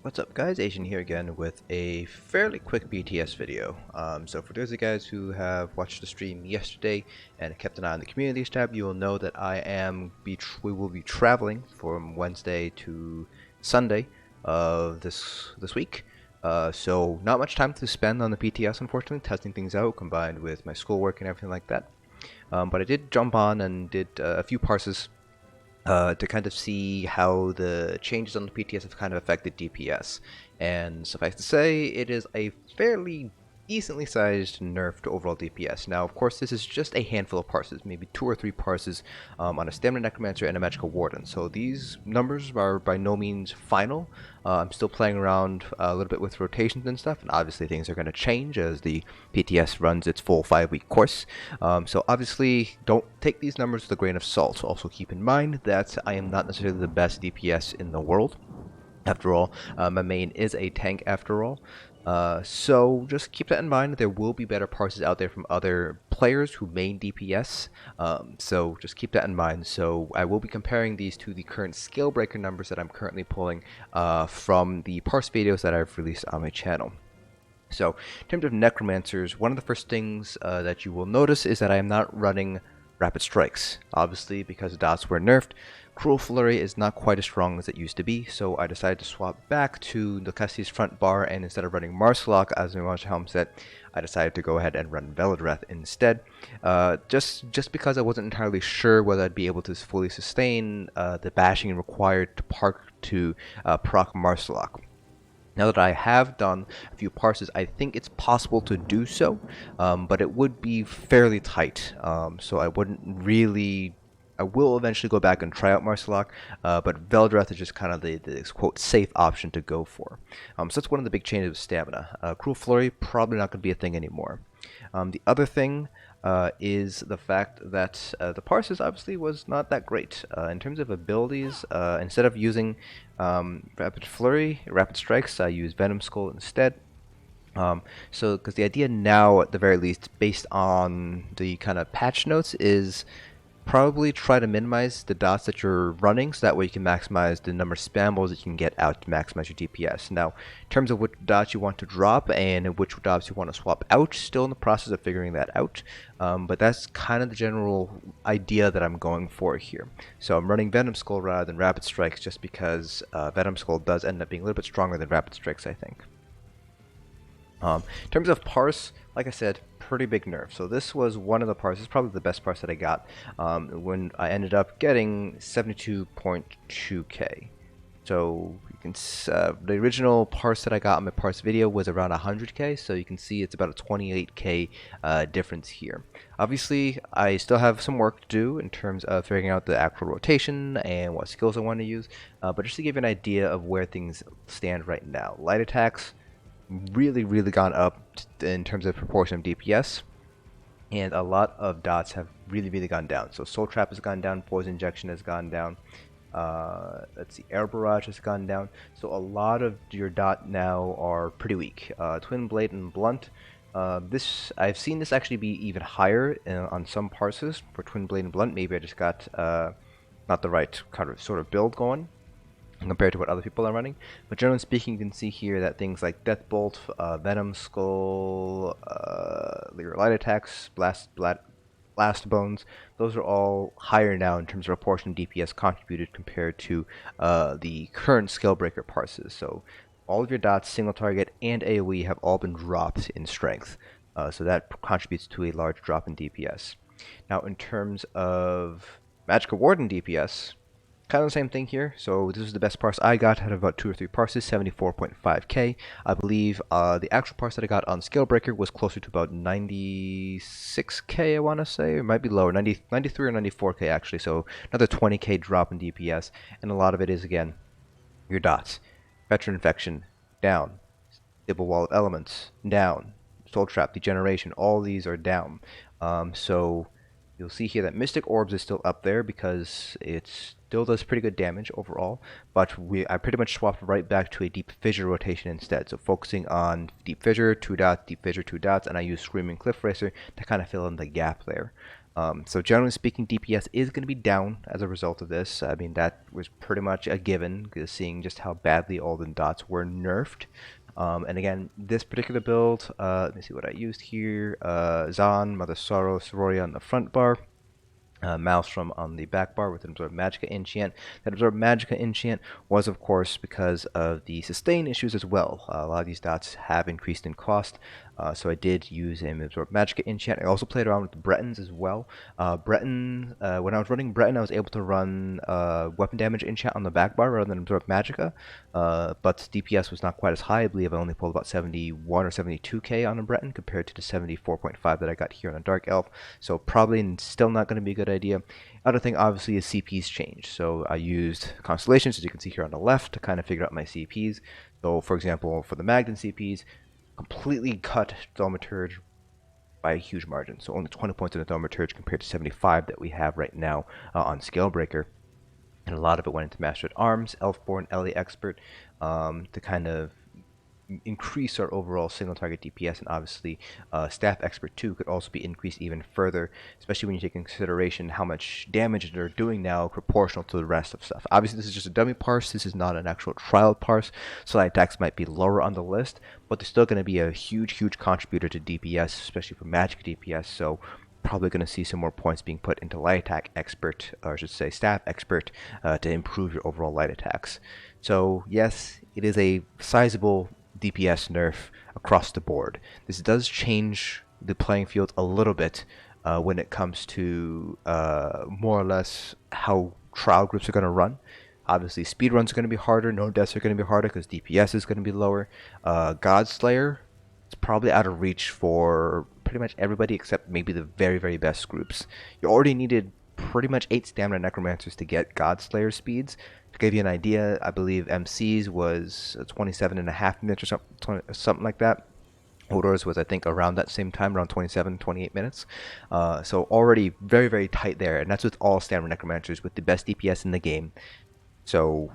What's up guys, Asian here again with a fairly quick BTS video. So for those of you guys who have watched the stream yesterday and kept an eye on the communities tab, you will know that we will be traveling from Wednesday to Sunday of this week. So not much time to spend on the BTS, unfortunately, testing things out combined with my schoolwork and everything like that. But I did jump on and did a few parses to kind of see how the changes on the PTS have kind of affected DPS. And suffice to say, it is a fairly decently sized nerf to overall DPS. Now, of course, this is just a handful of parses, maybe 2 or 3 parses on a Stamina Necromancer and a Magical Warden. So these numbers are by no means final. I'm still playing around a little bit with rotations and stuff, and obviously things are going to change as the PTS runs its full 5-week course. So obviously, don't take these numbers with a grain of salt. Also keep in mind that I am not necessarily the best DPS in the world. After all, my main is a tank after all. So just keep that in mind. There will be better parses out there from other players who main DPS. So just keep that in mind. So I will be comparing these to the current scale breaker numbers that I'm currently pulling from the parse videos that I've released on my channel. So in terms of necromancers, one of the first things that you will notice is that I am not running rapid strikes. Obviously, because dots were nerfed, Cruel Flurry is not quite as strong as it used to be, so I decided to swap back to Lucasi's front bar, and instead of running Marsalok as my launch helm set, I decided to go ahead and run Velodreth instead, just because I wasn't entirely sure whether I'd be able to fully sustain the bashing required to proc Marsalok. Now that I have done a few parses, I think it's possible to do so, but it would be fairly tight, so I wouldn't really... I will eventually go back and try out Marsalok, but Velodreth is just kind of the quote safe option to go for. So that's one of the big changes with stamina. Cruel Flurry probably not going to be a thing anymore. The other thing is the fact that the parses obviously was not that great. In terms of abilities, instead of using Rapid Strikes, I use Venom Skull instead. So because the idea now, at the very least, based on the kind of patch notes, is probably try to minimize the dots that you're running, so that way you can maximize the number of spam balls that you can get out to maximize your DPS. Now, in terms of which dots you want to drop and which dots you want to swap out, still in the process of figuring that out. But that's kind of the general idea that I'm going for here. So I'm running Venom Skull rather than Rapid Strikes, just because Venom Skull does end up being a little bit stronger than Rapid Strikes, I think. In terms of parse, like I said, pretty big nerf. So this was one of the parses, probably the best parse that I got, when I ended up getting 72.2k. So you can the original parse that I got on my parse video was around 100k, so you can see it's about a 28k difference here. Obviously, I still have some work to do in terms of figuring out the actual rotation and what skills I want to use, but just to give you an idea of where things stand right now. Light attacks really gone up in terms of proportion of DPS, and a lot of dots have really gone down. So Soul Trap has gone down, Poison Injection has gone down, let's see, Air Barrage has gone down. So a lot of your dot now are pretty weak. Twin Blade and Blunt, I've seen this actually be even higher on some parses for Twin Blade and Blunt. Maybe I just got not the right kind of sort of build going compared to what other people are running, but generally speaking, you can see here that things like Death Bolt, Venom Skull, your light attacks, Blast Bones, those are all higher now in terms of proportion DPS contributed compared to the current Scalebreaker parses. So all of your dots, single target, and AoE have all been dropped in strength, so that contributes to a large drop in DPS. Now, in terms of Magical Warden DPS, kind of the same thing here. So this is the best parse I got out of about 2 or 3 parses, 74.5k. I believe the actual parse that I got on Scalebreaker was closer to about 96k, I want to say. It might be lower, 93 or 94k actually, so another 20k drop in DPS. And a lot of it is, again, your dots. Veteran Infection, down. Stable Wall of Elements, down. Soul Trap, Degeneration, all these are down. So you'll see here that Mystic Orbs is still up there because it still does pretty good damage overall, but I pretty much swapped right back to a Deep Fissure rotation instead. So focusing on Deep Fissure, 2 dots, Deep Fissure, 2 dots, and I use Screaming Cliff Racer to kind of fill in the gap there. So generally speaking, DPS is going to be down as a result of this. I mean, that was pretty much a given, seeing just how badly all the dots were nerfed. And again, this particular build, let me see what I used here. Zahn, Mother Sorrow, Sororia on the front bar. Maelstrom on the back bar with an Absorb Magicka enchant. That Absorb Magicka enchant was, of course, because of the sustain issues as well. A lot of these dots have increased in cost, so I did use an Absorb Magicka enchant. I also played around with the Bretons as well. When I was running Breton, I was able to run weapon damage enchant on the back bar rather than Absorb Magicka, but DPS was not quite as high. I believe I only pulled about 71 or 72k on a Breton compared to the 74.5 that I got here on a Dark Elf, so probably still not going to be a good idea. Other thing obviously is CPs change, so I used constellations, as you can see here on the left, to kind of figure out my CPs. So for example, for the Magdan CPs, completely cut Thaumaturge by a huge margin, so only 20 points in the Thaumaturge compared to 75 that we have right now on Scalebreaker. And a lot of it went into Master at Arms, Elfborn, Ellie Expert, to kind of increase our overall single target DPS, and obviously Staff Expert 2 could also be increased even further, especially when you take into consideration how much damage they're doing now proportional to the rest of stuff. Obviously this is just a dummy parse, this is not an actual trial parse, so light attacks might be lower on the list, but they're still going to be a huge contributor to DPS, especially for magic DPS, so probably going to see some more points being put into light attack expert, or I should say staff expert, to improve your overall light attacks. So yes, it is a sizable DPS nerf across the board. This does change the playing field a little bit when it comes to more or less how trial groups are going to run. Obviously speedruns are going to be harder, no deaths are going to be harder because DPS is going to be lower. Godslayer, it's probably out of reach for pretty much everybody except maybe the very best groups. You already needed pretty much 8 stamina necromancers to get Godslayer speeds. To give you an idea, I believe MC's was 27.5 minutes or something like that. Hodor's was, I think, around that same time, around 27-28 minutes. So already very tight there, and that's with all stamina necromancers with the best DPS in the game. So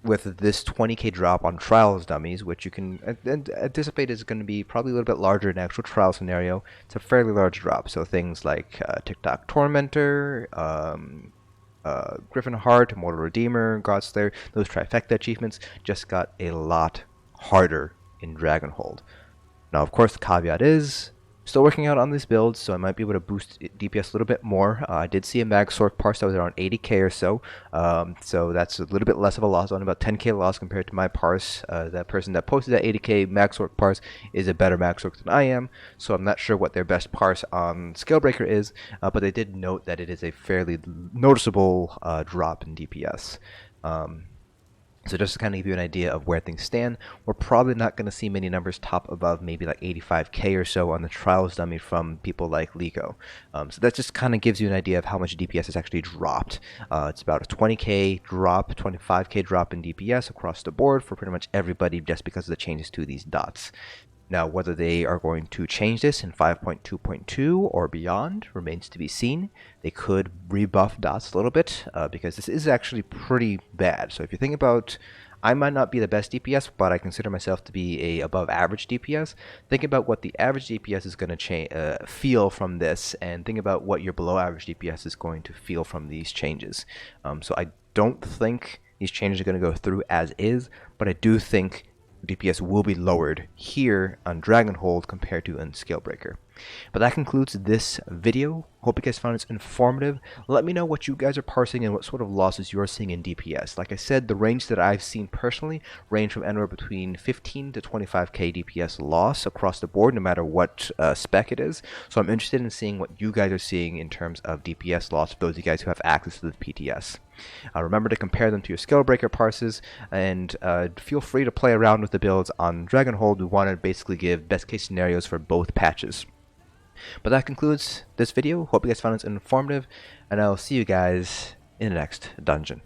with this 20k drop on trials dummies, which you can anticipate is going to be probably a little bit larger in actual trial scenario, it's a fairly large drop. So things like TikTok Tormentor, Griffin Heart, Immortal Redeemer, Godslayer, those trifecta achievements just got a lot harder in Dragonhold. Now, of course, the caveat is still working out on these builds, so I might be able to boost DPS a little bit more. I did see a mag sork parse that was around 80k or so, so that's a little bit less of a loss, on about 10k loss compared to my parse. That person that posted that 80k mag sork parse is a better mag sork than I am, so I'm not sure what their best parse on Scalebreaker is, but they did note that it is a fairly noticeable drop in DPS. So just to kind of give you an idea of where things stand, we're probably not going to see many numbers top above maybe like 85k or so on the trials dummy from people like Lico. So that just kind of gives you an idea of how much DPS has actually dropped. It's about a 20k drop, 25k drop in DPS across the board for pretty much everybody just because of the changes to these dots. Now, whether they are going to change this in 5.2.2 or beyond remains to be seen. They could rebuff dots a little bit because this is actually pretty bad. So if you think about, I might not be the best DPS, but I consider myself to be a above average DPS. Think about what the average DPS is going to feel from this, and think about what your below average DPS is going to feel from these changes. So I don't think these changes are going to go through as is, but I do think DPS will be lowered here on Dragonhold compared to on Scalebreaker. But that concludes this video. Hope you guys found this informative. Let me know what you guys are parsing and what sort of losses you're seeing in DPS. Like I said, the range that I've seen personally range from anywhere between 15 to 25k DPS loss across the board, no matter what spec it is. So I'm interested in seeing what you guys are seeing in terms of DPS loss for those of you guys who have access to the PTS. Remember to compare them to your Scalebreaker parses, and feel free to play around with the builds on Dragonhold. We want to basically give best case scenarios for both patches. But that concludes this video. Hope you guys found this informative, and I'll see you guys in the next dungeon.